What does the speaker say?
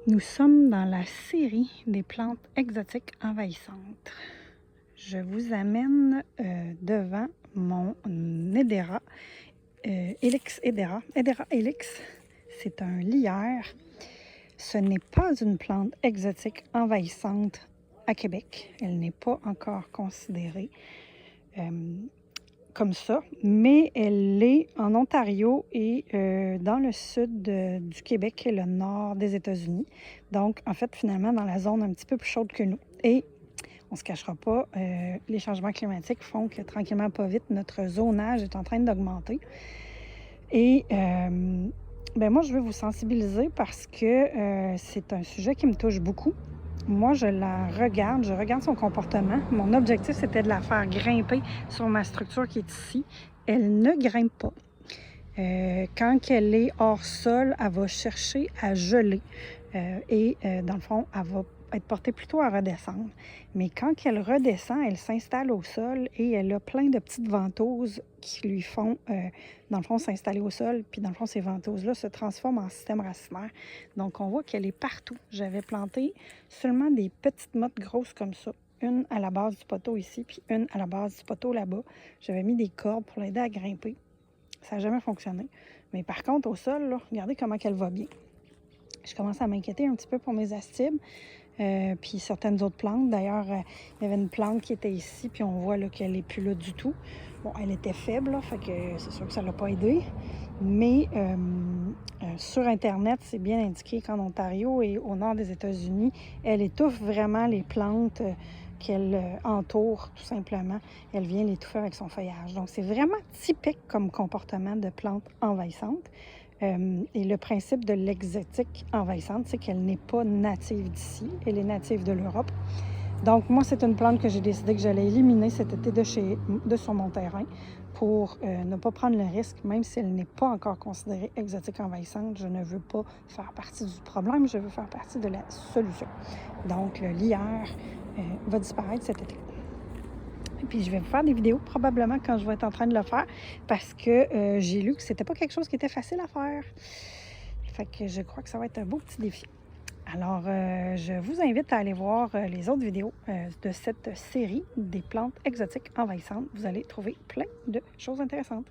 Nous sommes dans la série des plantes exotiques envahissantes. Je vous amène devant mon Hedera, Helix Hedera, Hedera Helix. C'est un lierre. Ce n'est pas une plante exotique envahissante à Québec. Elle n'est pas encore considérée comme ça, mais elle l'est en Ontario et dans le sud du Québec et le nord des États-Unis. Donc, en fait, finalement, dans la zone un petit peu plus chaude que nous. Et on ne se cachera pas, les changements climatiques font que tranquillement, pas vite, notre zonage est en train d'augmenter. Et moi, je veux vous sensibiliser parce que c'est un sujet qui me touche beaucoup. Moi, je regarde son comportement. Mon objectif, c'était de la faire grimper sur ma structure qui est ici. Elle ne grimpe pas. Quand elle est hors sol, elle va chercher à geler. Dans le fond, elle va être portée plutôt à redescendre. Mais quand elle redescend, elle s'installe au sol et elle a plein de petites ventouses qui lui font, dans le fond, s'installer au sol. Puis, dans le fond, ces ventouses-là se transforment en système racinaire. Donc, on voit qu'elle est partout. J'avais planté seulement des petites mottes grosses comme ça. Une à la base du poteau ici, puis une à la base du poteau là-bas. J'avais mis des cordes pour l'aider à grimper. Ça n'a jamais fonctionné. Mais par contre, au sol, là, regardez comment elle va bien. Je commence à m'inquiéter un petit peu pour mes astibes, puis certaines autres plantes. D'ailleurs, il y avait une plante qui était ici, puis on voit qu'elle n'est plus là du tout. Bon, elle était faible, là, fait que c'est sûr que ça ne l'a pas aidé. Mais sur Internet, c'est bien indiqué qu'en Ontario et au nord des États-Unis, elle étouffe vraiment les plantes qu'elle entoure, tout simplement. Elle vient l'étouffer avec son feuillage. Donc, c'est vraiment typique comme comportement de plante envahissante. Et le principe de l'exotique envahissante, c'est qu'elle n'est pas native d'ici. Elle est native de l'Europe. Donc, moi, c'est une plante que j'ai décidé que j'allais éliminer cet été de sur mon terrain pour ne pas prendre le risque, même si elle n'est pas encore considérée exotique envahissante. Je ne veux pas faire partie du problème, je veux faire partie de la solution. Donc, le lierre va disparaître cet été. Et puis, je vais vous faire des vidéos probablement quand je vais être en train de le faire parce que j'ai lu que c'était pas quelque chose qui était facile à faire. Fait que je crois que ça va être un beau petit défi. Alors, je vous invite à aller voir les autres vidéos de cette série des plantes exotiques envahissantes. Vous allez trouver plein de choses intéressantes.